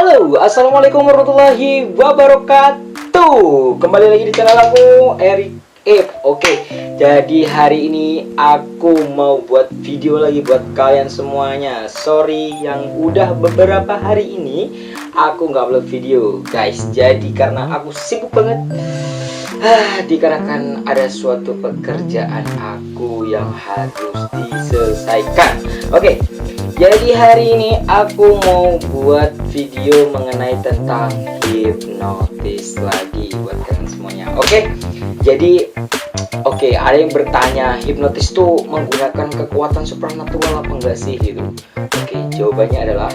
Halo, assalamualaikum warahmatullahi wabarakatuh. Kembali lagi di channel aku, Eric Ip. Oke, jadi hari ini aku mau buat video lagi buat kalian semuanya. Sorry yang udah beberapa hari ini aku nggak upload video, guys. Jadi karena aku sibuk banget, dikarenakan ada suatu pekerjaan aku yang harus diselesaikan. Oke. Jadi hari ini aku mau buat video mengenai tentang hipnotis lagi buat kalian semuanya. Jadi ada yang bertanya, hipnotis itu menggunakan kekuatan supranatural apa enggak sih gitu. Jawabannya adalah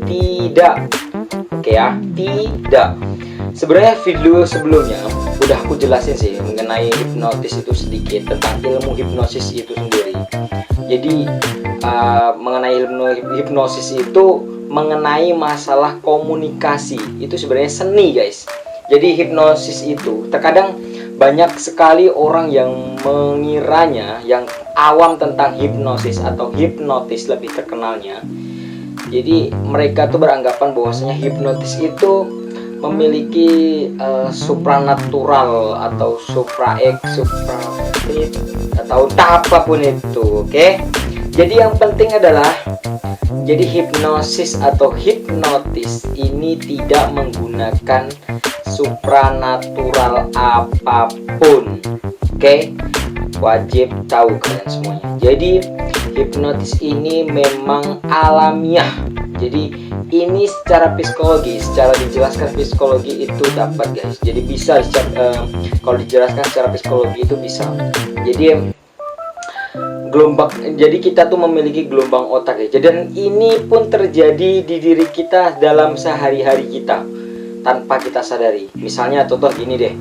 tidak. Tidak. Sebenarnya video sebelumnya udah aku jelasin sih mengenai hipnotis itu sedikit, tentang ilmu hipnosis itu sendiri. Jadi mengenai hipnosis itu mengenai masalah komunikasi, itu sebenarnya seni, guys. Jadi hipnosis itu terkadang banyak sekali orang yang mengiranya, yang awam tentang hipnosis atau hipnotis lebih terkenalnya. Jadi mereka tuh beranggapan bahwasanya hipnotis itu memiliki supranatural atau supraek, suprafit atau apapun itu. Jadi yang penting adalah, jadi hipnosis atau hipnotis ini tidak menggunakan supranatural apapun. Wajib tahu kalian semuanya. Jadi hipnotis ini memang alamiah. Jadi ini secara psikologi, secara dijelaskan psikologi itu dapat, guys. Jadi bisa kalau dijelaskan secara psikologi itu bisa. Jadi jadi kita tuh memiliki gelombang otak, ya. Dan ini pun terjadi di diri kita dalam sehari-hari kita tanpa kita sadari. Misalnya contoh gini deh,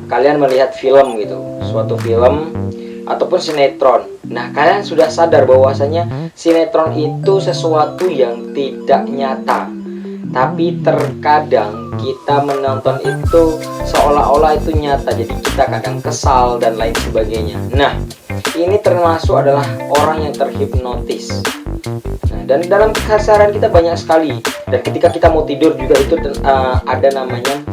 kalian melihat film gitu, suatu film ataupun sinetron. Nah, kalian sudah sadar bahwasanya sinetron itu sesuatu yang tidak nyata, tapi terkadang kita menonton itu seolah-olah itu nyata. Jadi kita kadang kesal dan lain sebagainya. Nah, ini termasuk adalah orang yang terhipnotis. Nah, dan dalam keseharian kita banyak sekali. Dan ketika kita mau tidur juga itu ada namanya,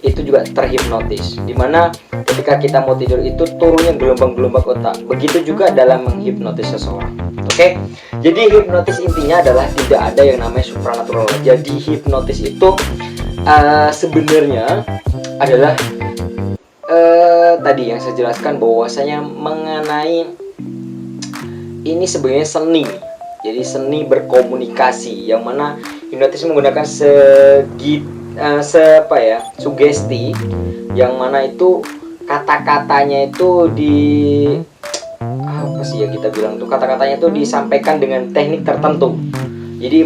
itu juga terhipnotis. Dimana ketika kita mau tidur itu turunnya gelombang-gelombang otak. Begitu juga dalam menghipnotis seseorang. Jadi hipnotis intinya adalah tidak ada yang namanya supranatural. Jadi hipnotis itu sebenarnya adalah tadi yang saya jelaskan bahwasanya mengenai ini sebenarnya seni. Jadi seni berkomunikasi, yang mana hipnotis menggunakan sugesti, yang mana itu kata-katanya itu kata-katanya itu disampaikan dengan teknik tertentu. Jadi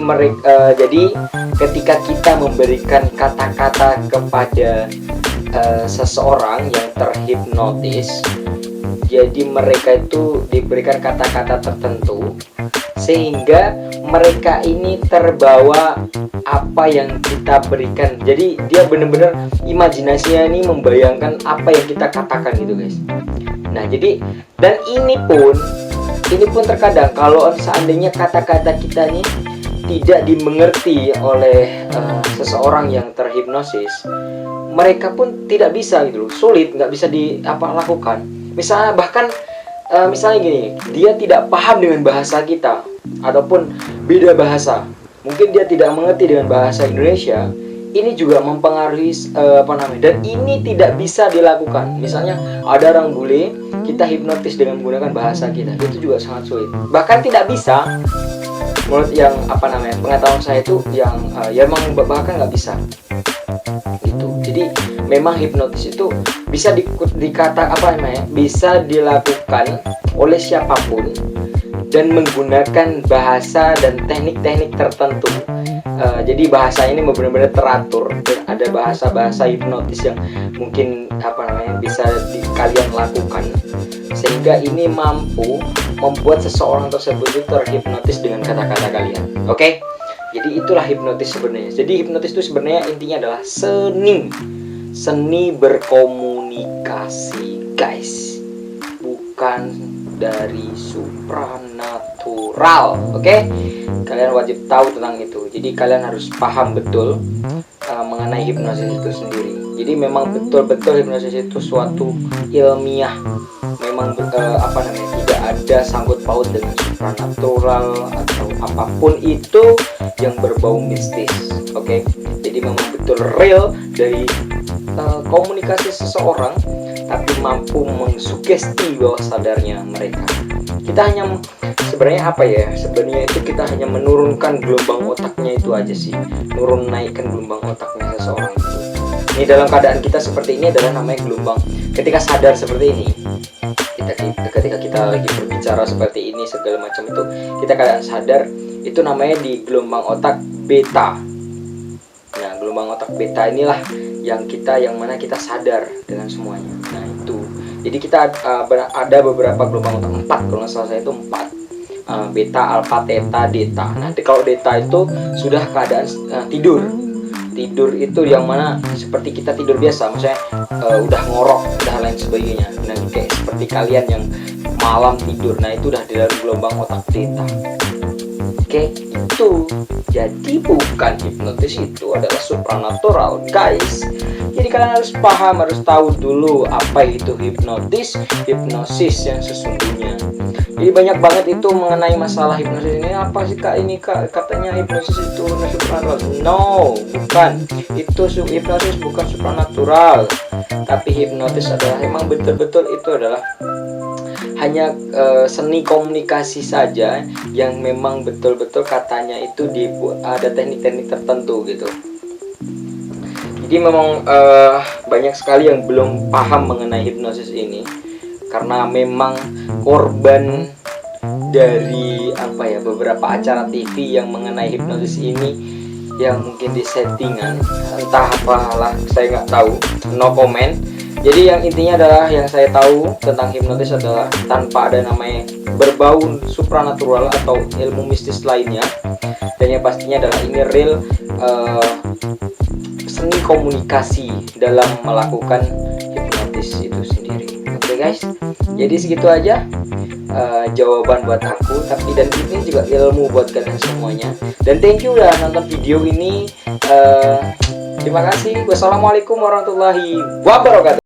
ketika kita memberikan kata-kata kepada seseorang yang terhipnotis, jadi mereka itu diberikan kata-kata tertentu sehingga mereka ini terbawa apa yang kita berikan. Jadi dia benar-benar imajinasinya ini membayangkan apa yang kita katakan gitu, guys. Nah, jadi dan ini pun terkadang kalau seandainya kata-kata kita nih tidak dimengerti oleh seseorang yang terhipnosis, mereka pun tidak bisa gitu loh, sulit, nggak bisa lakukan. Misalnya gini, dia tidak paham dengan bahasa kita ataupun beda bahasa, mungkin dia tidak mengerti dengan bahasa Indonesia. Ini juga mempengaruhi dan ini tidak bisa dilakukan. Misalnya ada orang bule, kita hipnotis dengan menggunakan bahasa kita, itu juga sangat sulit, bahkan tidak bisa. Menurut yang pengetahuan saya itu bahkan nggak bisa gitu. Jadi memang hipnotis itu bisa bisa dilakukan oleh siapapun dan menggunakan bahasa dan teknik-teknik tertentu. Jadi bahasa ini benar-benar teratur, dan ada bahasa-bahasa hipnotis yang mungkin bisa kalian lakukan, sehingga ini mampu membuat seseorang tersebut itu terhipnotis dengan kata-kata kalian. Jadi itulah hipnotis sebenarnya. Jadi hipnotis itu sebenarnya intinya adalah seni berkomunikasi, guys, bukan dari supranatural. supranatural. Oke, kalian wajib tahu tentang itu. Jadi kalian harus paham betul mengenai hipnosis itu sendiri. Jadi memang betul-betul hipnosis itu suatu ilmiah. Memang tidak ada sangkut paut dengan supranatural atau apapun itu yang berbau mistis. Oke, jadi memang betul real dari komunikasi seseorang, tapi mampu mengsugesti bawah sadarnya mereka. Kita hanya sebenarnya itu kita hanya menurunkan gelombang otaknya itu aja sih, naikkan gelombang otaknya seseorang itu. Ini dalam keadaan kita seperti ini adalah namanya gelombang. Ketika sadar seperti ini, ketika kita lagi berbicara seperti ini segala macam itu, kita keadaan sadar itu namanya di gelombang otak beta. Nah, gelombang otak beta inilah yang mana kita sadar dengan semuanya. Nah, itu. Jadi kita ada beberapa gelombang otak 4, kalau nggak salah saya itu 4. Beta, alfa, theta, delta. Nanti kalau delta itu sudah keadaan tidur itu yang mana seperti kita tidur biasa, maksudnya udah ngorok, udah lain sebagainya. Nah, kayak seperti kalian yang malam tidur, nah itu udah di dalam gelombang otak theta. Oke, itu. Jadi bukan hipnotis itu adalah supranatural, guys. Jadi kalian harus paham, harus tahu dulu apa itu hipnosis yang sesungguhnya. Jadi banyak banget itu mengenai masalah hipnosis ini. Apa sih kak ini kak? Katanya hipnosis itu supranatural. No, bukan. Itu hipnosis bukan supranatural. Tapi hipnotis adalah emang betul-betul itu adalah hanya seni komunikasi saja yang memang betul-betul katanya itu ada teknik-teknik tertentu gitu. Jadi memang banyak sekali yang belum paham mengenai hipnosis ini, karena memang korban dari beberapa acara TV yang mengenai hipnosis ini yang mungkin disettingan, entah apalah, saya nggak tahu, no comment. Jadi yang intinya adalah yang saya tahu tentang hipnotis adalah tanpa ada namanya berbau supranatural atau ilmu mistis lainnya, dan yang pastinya adalah ini real seni komunikasi dalam melakukan hipnotis itu sendiri. Oke guys, jadi segitu aja jawaban buat aku, dan ini juga ilmu buat kalian semuanya. Dan thank you udah nonton video ini. Terima kasih. Wassalamualaikum warahmatullahi wabarakatuh.